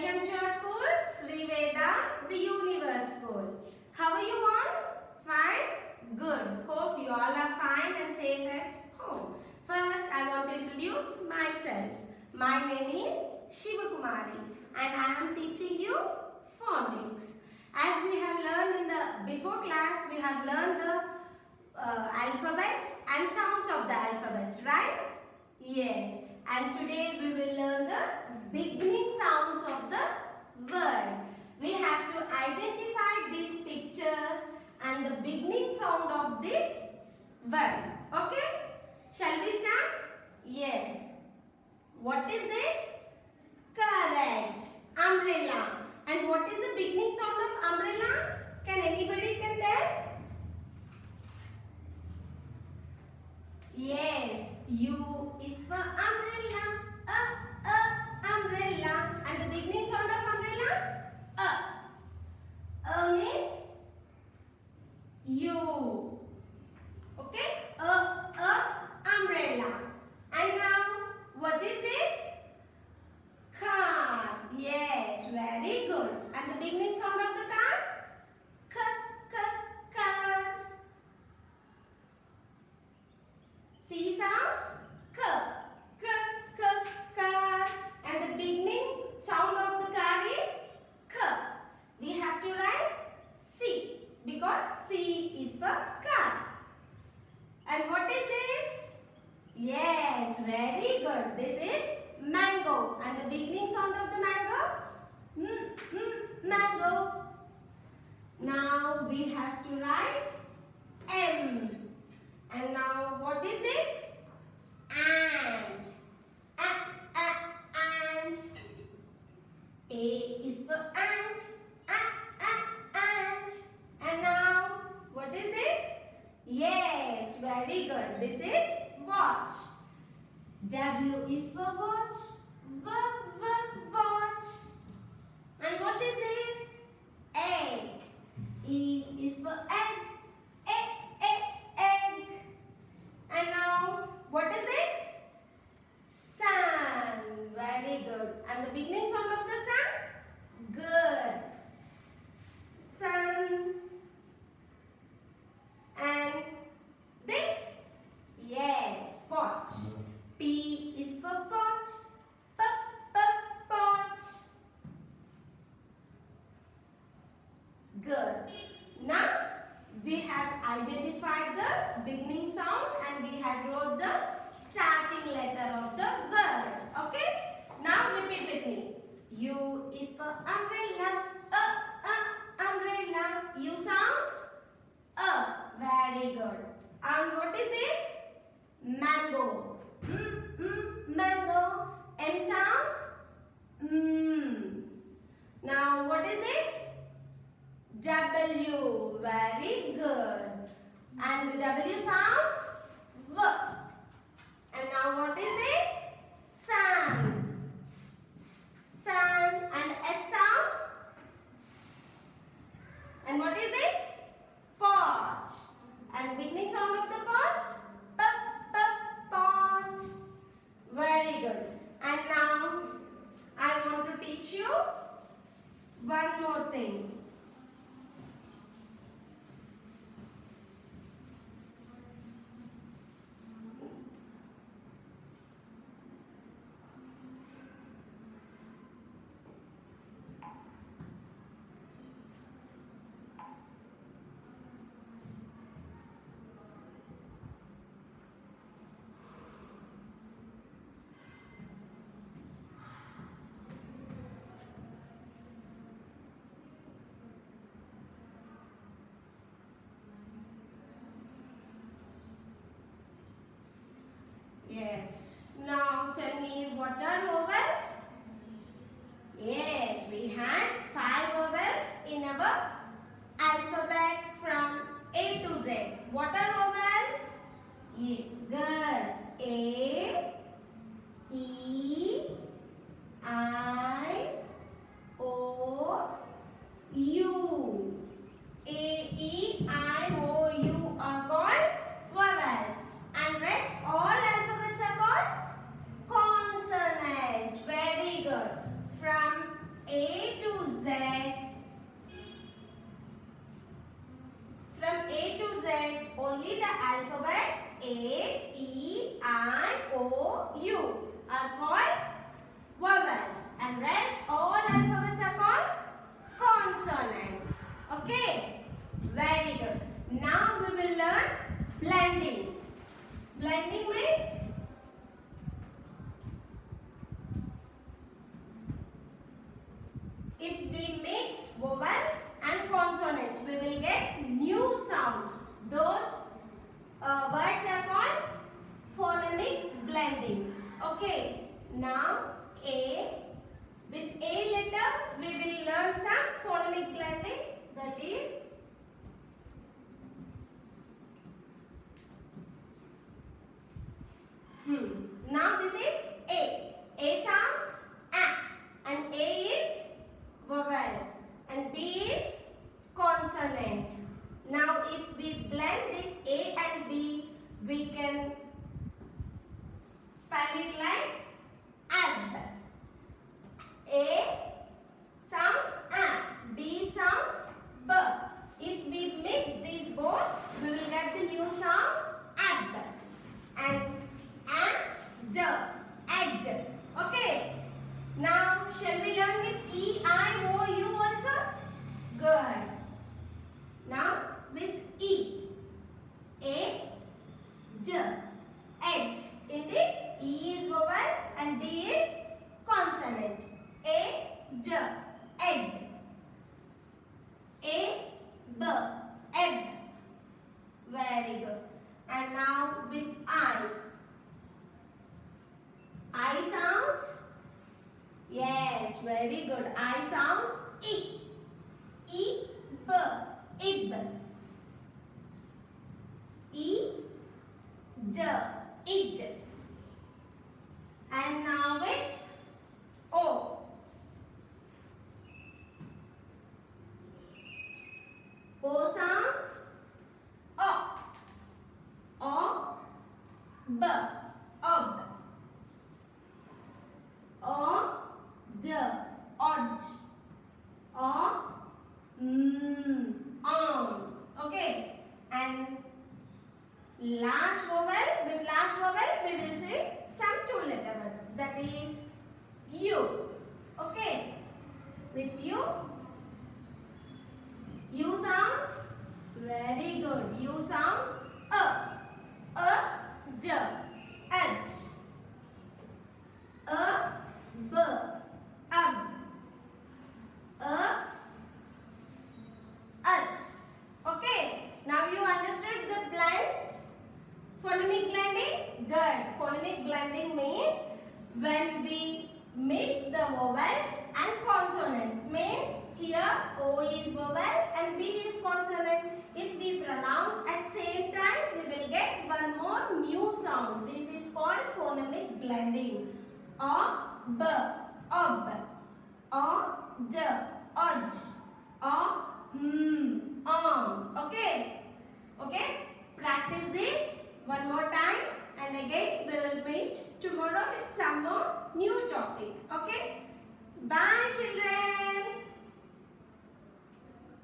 Welcome to our school, Sriveda The Univese school. How are you all? Fine? Good. Hope you all are fine and safe at home. First, I want to introduce myself. My name is KUMARI and I am teaching you phonics. As we have learned in the before class, we have learned the alphabets and sounds of the alphabets, right? Yes. And today we will learn the beginning sounds of the word. We have to identify these pictures and the beginning sound of this word. Okay? Shall we start? Yes. What is this? Correct. Umbrella. And what is the beginning sound of umbrella? Can anybody tell? Yes. U is for umbrella. Umbrella. And the beginning sound of umbrella? Means U. Okay? Umbrella. And now, what is this? Car. Yes, very good. And the beginning sound of the car? Car. C sounds? Car. And the beginning sound of the car is K. We have to write C because C is for car. And what is this? Yes, very good. This is mango. And the beginning sound of the mango? Mango. Now we have to write M. And now what is this? And. And. A is for ant. Ant. And now what is this? Yes, very good. This is watch. W is for watch. Watch. And what is this? Egg. E is for egg. Egg. And now what is this? Sun. Very good. And the beginning sound of the sun? Good. Sun. And this? Yes, pot. P is for pot. Pot. Good. Now we have identified the beginning sound and we have wrote the starting letter of the word. Okay? Now repeat with me. U is for umbrella. Umbrella. U sounds? Very good. And what is this? Mango. Mango. M sounds? Now what is this? W. Very good. And the W sounds? V. And now what is this? Sun. Sun. And S sounds? S. And what is this? Pot. And beginning sound of the pot? Pot. Very good. And now I want to teach you one more thing. Yes. Now tell me, what are vowels? Yes, we had 5 vowels in our alphabet from A to Z. What are vowels? Good. A, E, I, O, U. A, E, I, O, U are called vowels. And rest all alphabets are called consonants. Very good. From A O, U are called vowels, and rest all alphabets are called consonants. Okay, very good. Now we will learn blending. Blending means if we mix vowels and consonants, we will get new sound. Those words are called phonemic blending. Okay, now A. With A letter, we will learn some phonemic blending. That is Now this is A. A sounds A, and A is vowel, and B is consonant. Now if we blend this A and B, we can spell it like ad. A sounds A, B sounds B. If we mix these both, we will get the new sound ad. And ad. Okay. Now shall we learn with E, I, O, U also? Good. Now with E. A, D, ed. In this, E is vowel and D is consonant. A, D, ed. A, B, ed. Very good. And now with I. I sounds, yes, very good. I sounds E. E, B, ib. E, D, id. And now with O. O sounds O. O, B, ob. O, D, odd. O, okay. And last vowel, with last vowel we will say some two letter words. That is U. Okay. With U. U sounds very good. U sounds D, at. B, ab. Us. Okay. Now you understood the blends? Phonemic blending? Good. Phonemic blending means when we mix the vowels and consonants. Means here O is vowel and B is consonant. If we pronounce at same time, we will get one more new sound. This is called phonemic blending. O, B, ob. O, D, odge. O, okay. Okay. Practice this one more time, and again we will meet tomorrow with some more new topic. Okay. Bye children.